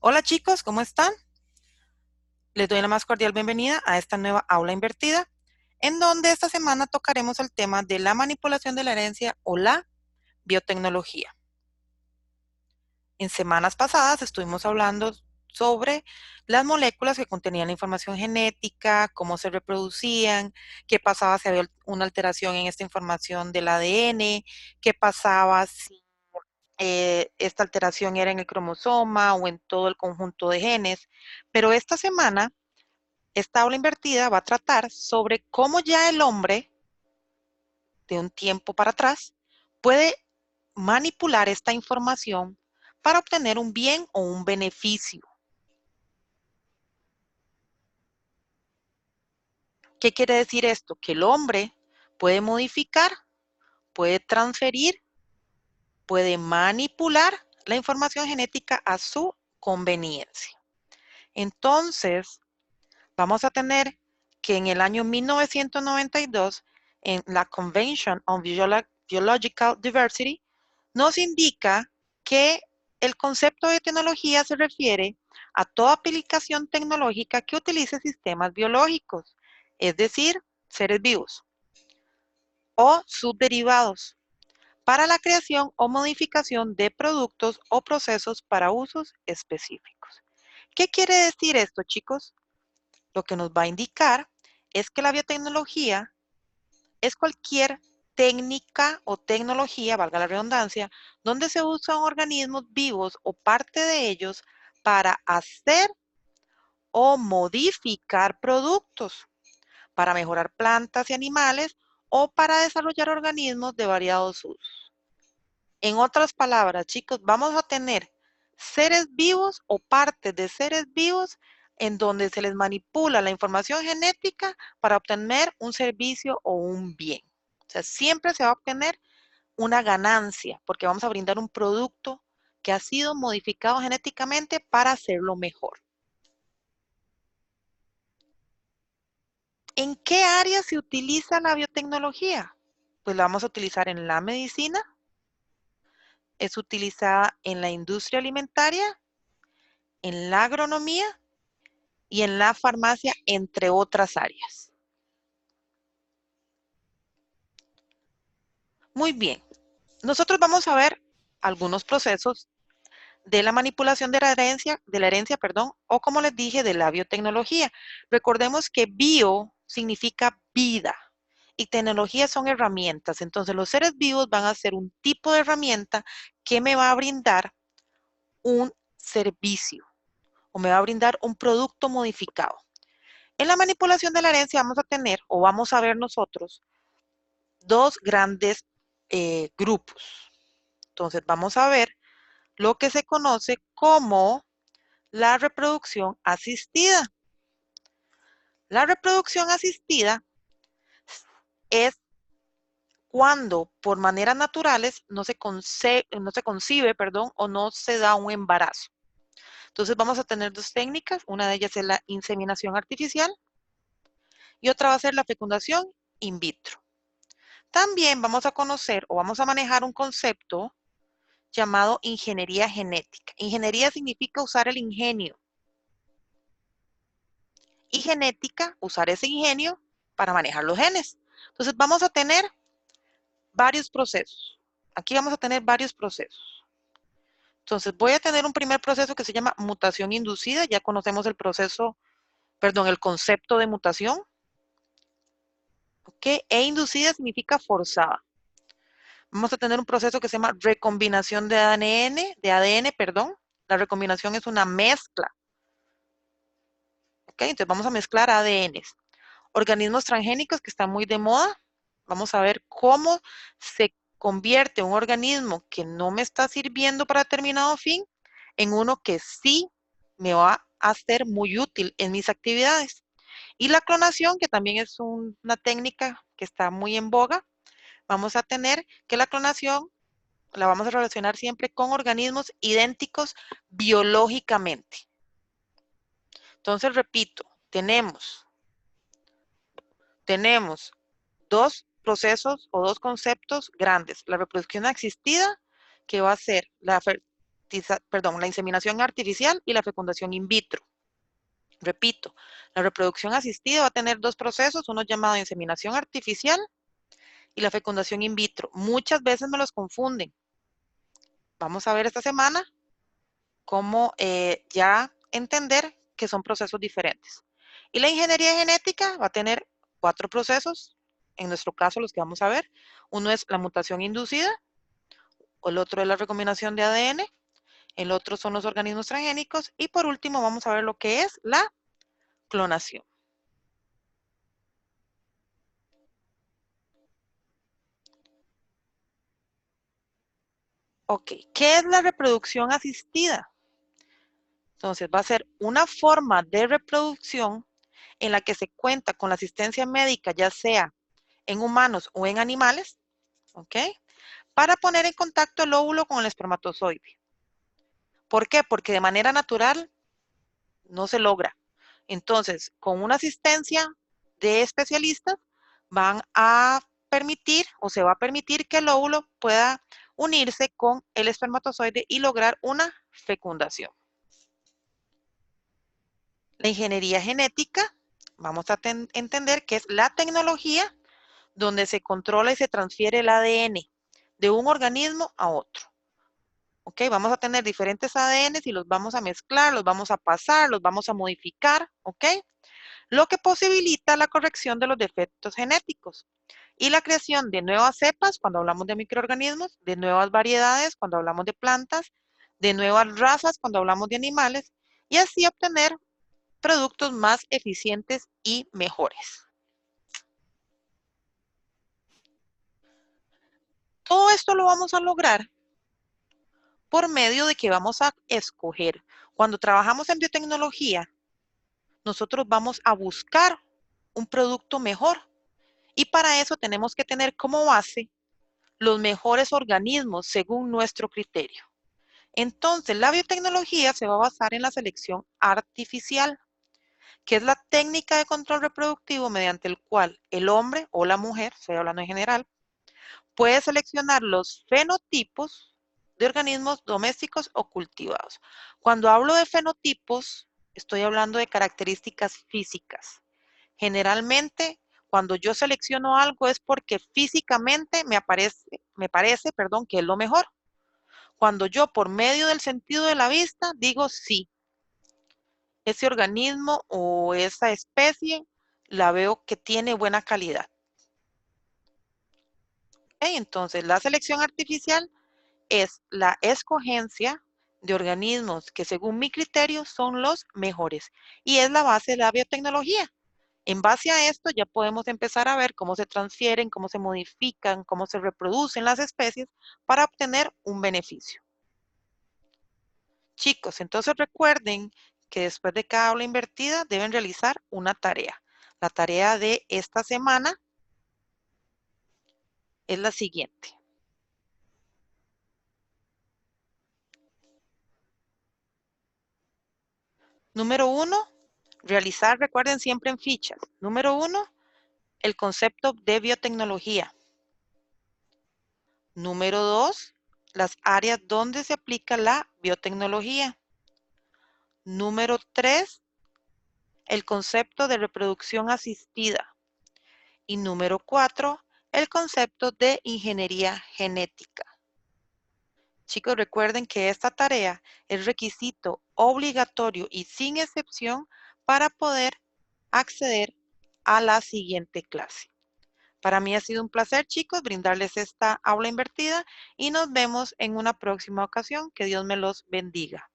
Hola chicos, ¿cómo están? Les doy la más cordial bienvenida a esta nueva aula invertida, en donde esta semana tocaremos el tema de la manipulación de la herencia o la biotecnología. En semanas pasadas estuvimos hablando sobre las moléculas que contenían la información genética, cómo se reproducían, qué pasaba si había una alteración en esta información del ADN, qué pasaba si esta alteración era en el cromosoma o en todo el conjunto de genes. Pero esta semana esta aula invertida va a tratar sobre cómo ya el hombre, de un tiempo para atrás, puede manipular esta información para obtener un bien o un beneficio. ¿Qué quiere decir esto? Que el hombre puede modificar, puede transferir, puede manipular la información genética a su conveniencia. Entonces, vamos a tener que en el año 1992, en la Convention on Biological Diversity, nos indica que el concepto de tecnología se refiere a toda aplicación tecnológica que utilice sistemas biológicos, es decir, seres vivos o subderivados, para la creación o modificación de productos o procesos para usos específicos. ¿Qué quiere decir esto, chicos? Lo que nos va a indicar es que la biotecnología es cualquier técnica o tecnología, valga la redundancia, donde se usan organismos vivos o parte de ellos para hacer o modificar productos, para mejorar plantas y animales o para desarrollar organismos de variados usos. En otras palabras, chicos, vamos a tener seres vivos o partes de seres vivos en donde se les manipula la información genética para obtener un servicio o un bien. O sea, siempre se va a obtener una ganancia porque vamos a brindar un producto que ha sido modificado genéticamente para hacerlo mejor. ¿En qué área se utiliza la biotecnología? Pues la vamos a utilizar en la medicina, es utilizada en la industria alimentaria, en la agronomía y en la farmacia, entre otras áreas. Muy bien, nosotros vamos a ver algunos procesos de la manipulación de la herencia, perdón, o como les dije, de la biotecnología. Recordemos que bio significa vida y tecnología son herramientas. Entonces, los seres vivos van a ser un tipo de herramienta que me va a brindar un servicio o me va a brindar un producto modificado. En la manipulación de la herencia vamos a tener o vamos a ver nosotros dos grandes grupos. Entonces vamos a ver lo que se conoce como la reproducción asistida. La reproducción asistida es cuando por maneras naturales no se concibe, perdón, o no se da un embarazo. Entonces vamos a tener dos técnicas, una de ellas es la inseminación artificial y otra va a ser la fecundación in vitro. También vamos a conocer o vamos a manejar un concepto llamado ingeniería genética. Ingeniería significa usar el ingenio y genética, usar ese ingenio para manejar los genes. Entonces vamos a tener varios procesos. Aquí vamos a tener varios procesos. Entonces voy a tener un primer proceso que se llama mutación inducida. Ya conocemos el proceso, perdón, el concepto de mutación. ¿Ok? E inducida significa forzada. Vamos a tener un proceso que se llama recombinación de ADN, perdón. La recombinación es una mezcla. ¿Ok? Entonces vamos a mezclar ADNs. Organismos transgénicos que están muy de moda. Vamos a ver cómo se convierte un organismo que no me está sirviendo para determinado fin en uno que sí me va a ser muy útil en mis actividades. Y la clonación, que también es una técnica que está muy en boga, vamos a tener que la clonación la vamos a relacionar siempre con organismos idénticos biológicamente. Entonces, repito, tenemos dos procesos o dos conceptos grandes. La reproducción asistida, que va a ser la la inseminación artificial y la fecundación in vitro. Repito, la reproducción asistida va a tener dos procesos, uno llamado inseminación artificial y la fecundación in vitro. Muchas veces me los confunden. Vamos a ver esta semana cómo ya entender que son procesos diferentes. Y la ingeniería genética va a tener 4 procesos, en nuestro caso los que vamos a ver. Uno es la mutación inducida, el otro es la recombinación de ADN, el otro son los organismos transgénicos y por último vamos a ver lo que es la clonación. Ok, ¿qué es la reproducción asistida? Entonces va a ser una forma de reproducción en la que se cuenta con la asistencia médica, ya sea en humanos o en animales, ¿ok? Para poner en contacto el óvulo con el espermatozoide. ¿Por qué? Porque de manera natural no se logra. Entonces, con una asistencia de especialistas, van a permitir o se va a permitir que el óvulo pueda unirse con el espermatozoide y lograr una fecundación. La ingeniería genética, vamos a entender que es la tecnología donde se controla y se transfiere el ADN de un organismo a otro. ¿Ok? Vamos a tener diferentes ADNs y los vamos a mezclar, los vamos a pasar, los vamos a modificar, ¿ok? Lo que posibilita la corrección de los defectos genéticos y la creación de nuevas cepas cuando hablamos de microorganismos, de nuevas variedades cuando hablamos de plantas, de nuevas razas cuando hablamos de animales y así obtener productos más eficientes y mejores. Todo esto lo vamos a lograr por medio de que vamos a escoger. Cuando trabajamos en biotecnología, nosotros vamos a buscar un producto mejor y para eso tenemos que tener como base los mejores organismos según nuestro criterio. Entonces, la biotecnología se va a basar en la selección artificial, que es la técnica de control reproductivo mediante el cual el hombre o la mujer, estoy hablando en general, puede seleccionar los fenotipos de organismos domésticos o cultivados. Cuando hablo de fenotipos, estoy hablando de características físicas. Generalmente, cuando yo selecciono algo es porque físicamente me parece, que es lo mejor. Cuando yo por medio del sentido de la vista digo sí, ese organismo o esa especie la veo que tiene buena calidad. ¿Okay? Entonces, la selección artificial es la escogencia de organismos que según mi criterio son los mejores y es la base de la biotecnología. En base a esto ya podemos empezar a ver cómo se transfieren, cómo se modifican, cómo se reproducen las especies para obtener un beneficio. Chicos, entonces recuerden que después de cada aula invertida deben realizar una tarea. La tarea de esta semana es la siguiente. Número 1, realizar, recuerden siempre en fichas. Número 1, el concepto de biotecnología. Número 2, las áreas donde se aplica la biotecnología. Número 3, el concepto de reproducción asistida. Y número 4, el concepto de ingeniería genética. Chicos, recuerden que esta tarea es requisito obligatorio y sin excepción para poder acceder a la siguiente clase. Para mí ha sido un placer, chicos, brindarles esta aula invertida y nos vemos en una próxima ocasión. Que Dios me los bendiga.